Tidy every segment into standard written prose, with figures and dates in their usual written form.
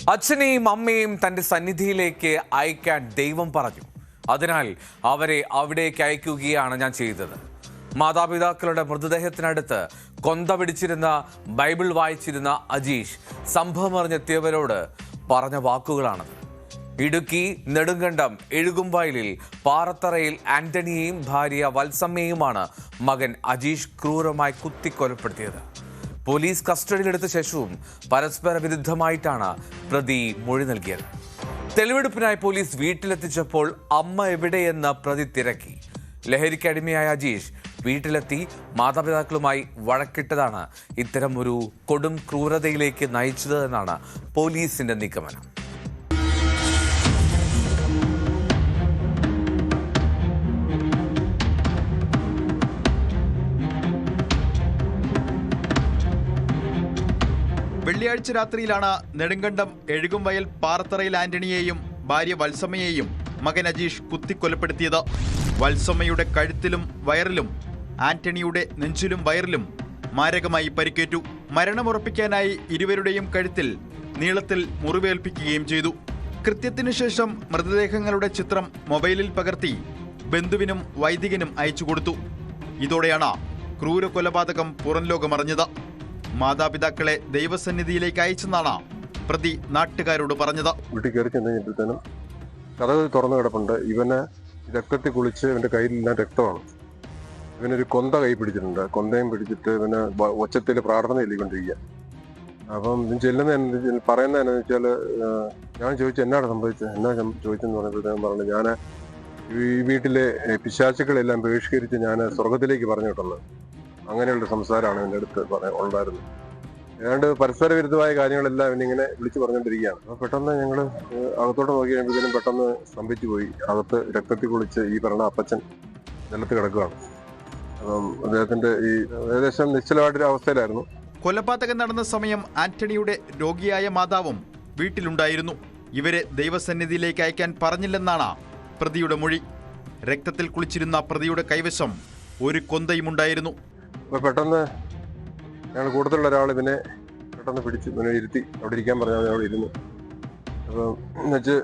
അച്ഛനെയും അമ്മയും തന്റെ സന്നിധിയിലേക്ക് അയക്കാൻ ദൈവം പറഞ്ഞു. അതിനാൽ അവരെ അവിടേക്ക് അയക്കുകയാണ് ഞാൻ ചെയ്തത്. മാതാപിതാക്കളുടെ മൃതദേഹത്തിനടുത്ത് കൊന്ത പിടിച്ചിരുന്ന ബൈബിൾ വായിച്ചിരുന്ന അജീഷ് സംഭവം അറിഞ്ഞെത്തിയവരോട് പറഞ്ഞ വാക്കുകളാണത്. ഇടുക്കി നെടുങ്കണ്ടം എഴുകുംവയലിൽ പാറത്തറയിൽ ആന്റണിയെയും ഭാര്യ വത്സമ്മയെയുമാണ് മകൻ അജീഷ് ക്രൂരമായി കുത്തിക്കൊലപ്പെടുത്തിയത്. പോലീസ് കസ്റ്റഡിയിലെടുത്ത ശേഷവും പരസ്പര വിരുദ്ധമായിട്ടാണ് പ്രതി മൊഴി നൽകിയത്. തെളിവെടുപ്പിനായി പോലീസ് വീട്ടിലെത്തിച്ചപ്പോൾ അമ്മ എവിടെയെന്ന് പ്രതി തിരക്കി. ലഹരിക്കടിമയായ അജീഷ് വീട്ടിലെത്തി മാതാപിതാക്കളുമായി വഴക്കിട്ടതാണ് ഇത്തരം ഒരു കൊടും ക്രൂരതയിലേക്ക് നയിച്ചത് എന്നാണ് പോലീസിന്റെ നിഗമനം. വെള്ളിയാഴ്ച രാത്രിയിലാണ് നെടുങ്കണ്ടം എഴുകുംവയൽ പാറത്തറയിൽ ആന്റണിയെയും ഭാര്യ വത്സമ്മയെയും മകൻ അജീഷ് കുത്തിക്കൊലപ്പെടുത്തിയത്. വത്സമ്മയുടെ കഴുത്തിലും വയറിലും ആന്റണിയുടെ നെഞ്ചിലും വയറിലും മാരകമായി പരിക്കേറ്റു. മരണമുറപ്പിക്കാനായി ഇരുവരുടെയും കഴുത്തിൽ നീളത്തിൽ മുറിവേൽപ്പിക്കുകയും ചെയ്തു. കൃത്യത്തിനു ശേഷം മൃതദേഹങ്ങളുടെ ചിത്രം മൊബൈലിൽ പകർത്തി ബന്ധുവിനും വൈദികനും അയച്ചു കൊടുത്തു. ഇതോടെയാണ് ക്രൂര കൊലപാതകം പുറം ലോകമറിഞ്ഞത്. മാതാപിതാക്കളെ ദൈവസന്നിധിയിലേക്ക് അയച്ചെന്നാണ് പ്രതി നാട്ടുകാരോട് പറഞ്ഞത്. വീട്ടിൽ കയറി ചെന്നപ്പോഴത്തേനും കഥകൾ തുറന്നു കിടപ്പുണ്ട്. ഇവനെ രക്തത്തിൽ കുളിച്ച് ഇവന്റെ കയ്യിലെല്ലാം രക്തമാണ്. ഇവനൊരു കൊന്ത കൈ പിടിച്ചിട്ടുണ്ട്. കൊന്തയും പിടിച്ചിട്ട് ഇവന് ഒച്ചത്തിൽ പ്രാർത്ഥന ചൊല്ലിക്കൊണ്ടിരിക്കുക. അപ്പം ചെല്ലുന്ന പറയുന്നത് എന്നാന്ന് വെച്ചാൽ, ഞാൻ ചോദിച്ചു എന്നാണ് സംഭവിച്ചത്, എന്നാ ചോദിച്ചെന്ന് പറഞ്ഞപ്പോഴത്തേനും പറഞ്ഞു, ഞാൻ ഈ വീട്ടിലെ പിശാചുക്കളെല്ലാം ബഹിഷ്കരിച്ച് ഞാൻ സ്വർഗത്തിലേക്ക് പറഞ്ഞു വിട്ടുള്ളത്. അങ്ങനെയുള്ള സംസാരമാണ് എൻ്റെ അടുത്ത് ഉണ്ടായിരുന്നത്. ഏതാണ്ട് പരസ്പര വിരുദ്ധമായ കാര്യങ്ങളെല്ലാം ഇവനിങ്ങനെ വിളിച്ചു പറഞ്ഞുകൊണ്ടിരിക്കുകയാണ്. അപ്പോൾ പെട്ടെന്ന് ഞങ്ങൾ അകത്തോട്ട് നോക്കി കഴിയുമ്പോഴത്തേനും പെട്ടെന്ന് സ്തംഭിച്ചു പോയി. അകത്ത് രക്തത്തിൽ കുളിച്ച് ഈ പറഞ്ഞ അപ്പച്ചൻ നിലത്ത് കിടക്കുകയാണ്. അപ്പം അദ്ദേഹത്തിന്റെ ഈ ഏകദേശം നിശ്ചലമായിട്ടൊരു അവസ്ഥയിലായിരുന്നു. കൊലപാതകം നടന്ന സമയം ആന്റണിയുടെ രോഗിയായ മാതാവും വീട്ടിലുണ്ടായിരുന്നു. ഇവരെ ദൈവസന്നിധിയിലേക്ക് അയക്കാൻ പറഞ്ഞില്ലെന്നാണ് പ്രതിയുടെ മൊഴി. രക്തത്തിൽ കുളിച്ചിരുന്ന പ്രതിയുടെ കൈവശം ഒരു കൊന്തയും ഉണ്ടായിരുന്നു. അപ്പോൾ പെട്ടെന്ന് ഞങ്ങൾ കൂടുതലുള്ള ഒരാൾ ഇവനെ പെട്ടെന്ന് പിടിച്ച് ഇവനെ ഇരുത്തി അവിടെ ഇരിക്കാൻ പറഞ്ഞാൽ അവിടെ ഇരുന്നു. അപ്പം എന്നുവെച്ച്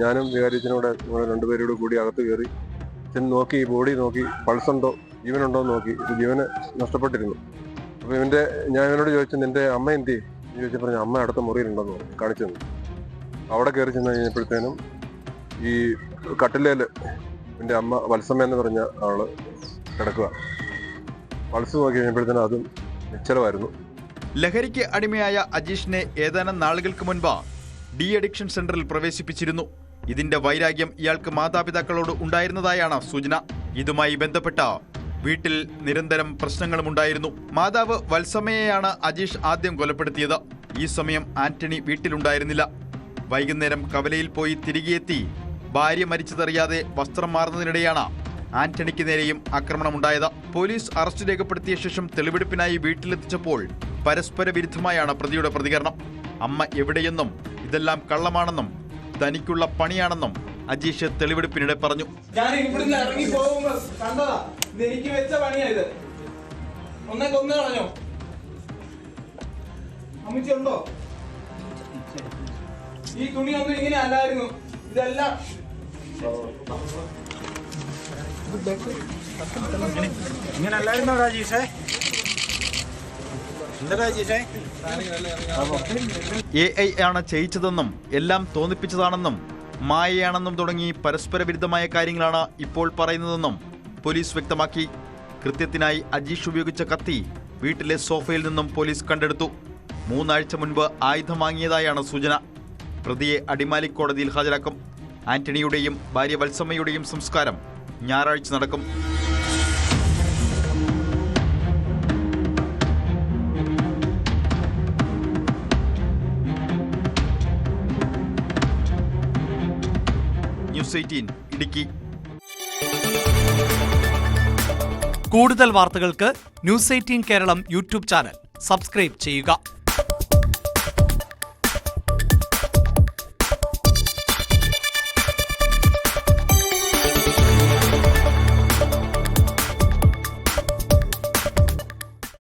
ഞാനും വികാരിച്ചനോടെ ഞങ്ങൾ രണ്ടുപേരോട് കൂടി അകത്ത് കയറി ചെന്ന് നോക്കി, ബോഡി നോക്കി, പൾസുണ്ടോ ജീവനുണ്ടോ എന്ന് നോക്കി. ഇത് ജീവന് നഷ്ടപ്പെട്ടിരുന്നു. അപ്പോൾ ഞാൻ ഇവനോട് ചോദിച്ചു, നിന്റെ അമ്മ എന്തി ചോദിച്ചപ്പോൾ പറഞ്ഞു, അമ്മ അടുത്ത മുറിയിലുണ്ടെന്ന് പറഞ്ഞു കാണിച്ചു തന്നു. അവിടെ കയറി ചെന്ന് കഴിഞ്ഞപ്പോഴത്തേനും ഈ കട്ടിലേൽ എൻ്റെ അമ്മ വത്സമ്മ എന്ന് പറഞ്ഞ ആള് കിടക്കുക. പൾസ് നോക്കി കഴിഞ്ഞപ്പോഴത്തേനും അതും നിശ്ചലമായിരുന്നു. ലഹരിക്ക് അടിമയായ അജീഷിനെ ഏതാനും നാളുകൾക്ക് മുൻപ് ഡി അഡിക്ഷൻ സെന്ററിൽ പ്രവേശിപ്പിച്ചിരുന്നു. ഇതിന്റെ വൈരാഗ്യം ഇയാൾക്ക് മാതാപിതാക്കളോട് ഉണ്ടായിരുന്നതായാണ് സൂചന. ഇതുമായി ബന്ധപ്പെട്ട വീട്ടിൽ നിരന്തരം പ്രശ്നങ്ങളും ഉണ്ടായിരുന്നു. മാതാവ് വത്സമ്മയെയാണ് അജീഷ് ആദ്യം കൊലപ്പെടുത്തിയത്. ഈ സമയം ആന്റണി വീട്ടിലുണ്ടായിരുന്നില്ല. വൈകുന്നേരം കവലയിൽ പോയി തിരികെ എത്തി ഭാര്യ മരിച്ചതറിയാതെ വസ്ത്രം മാറുന്നതിനിടെയാണ് ആന്റണിക്ക് നേരെയും ആക്രമണമുണ്ടായത്. പോലീസ് അറസ്റ്റ് രേഖപ്പെടുത്തിയ ശേഷം തെളിവെടുപ്പിനായി വീട്ടിലെത്തിച്ചപ്പോൾ പരസ്പര വിരുദ്ധമായാണ് പ്രതിയുടെ പ്രതികരണം. അമ്മ എവിടെയെന്നും ഇതെല്ലാം കള്ളമാണെന്നും തനിക്കുള്ള പണിയാണെന്നും അജീഷ് തെളിവെടുപ്പിനിടെ പറഞ്ഞു. ഞാൻ ഇവിടുന്ന് ഇറങ്ങി പോകുമ്പോൾ കണ്ടതാ, എനിക്ക് വെച്ച പണിയാ ഇത്. ഒന്നേ കൊന്നു കളഞ്ഞോ? അമ്മച്ചുണ്ടോ? ഈ തുണിയൊന്നും ഇങ്ങനെ അല്ലായിരുന്നു. ഇതെല്ലാം ഇങ്ങനെ അല്ലായിരുന്നോ രാജീഷേ? എന്താ രാജീഷേ? AI ആണ് ചെയ്യിച്ചതെന്നും എല്ലാം തോന്നിപ്പിച്ചതാണെന്നും മായയാണെന്നും തുടങ്ങി പരസ്പര വിരുദ്ധമായ കാര്യങ്ങളാണ് ഇപ്പോൾ പറയുന്നതെന്നും പോലീസ് വ്യക്തമാക്കി. കൃത്യത്തിനായി അജീഷ് ഉപയോഗിച്ച കത്തി വീട്ടിലെ സോഫയിൽ നിന്നും പോലീസ് കണ്ടെടുത്തു. 3 ആഴ്ച മുൻപ് ആയുധം വാങ്ങിയതായാണ് സൂചന. പ്രതിയെ അടിമാലി കോടതിയിൽ ഹാജരാക്കും. ആന്റണിയുടെയും ഭാര്യ വത്സമ്മയുടെയും സംസ്കാരം ഞായറാഴ്ച നടക്കും. ന്യൂസ് 18 ഇടുക്കി. കൂടുതൽ വാർത്തകൾക്ക് news 18 Keralam YouTube channel subscribe ചെയ്യുക.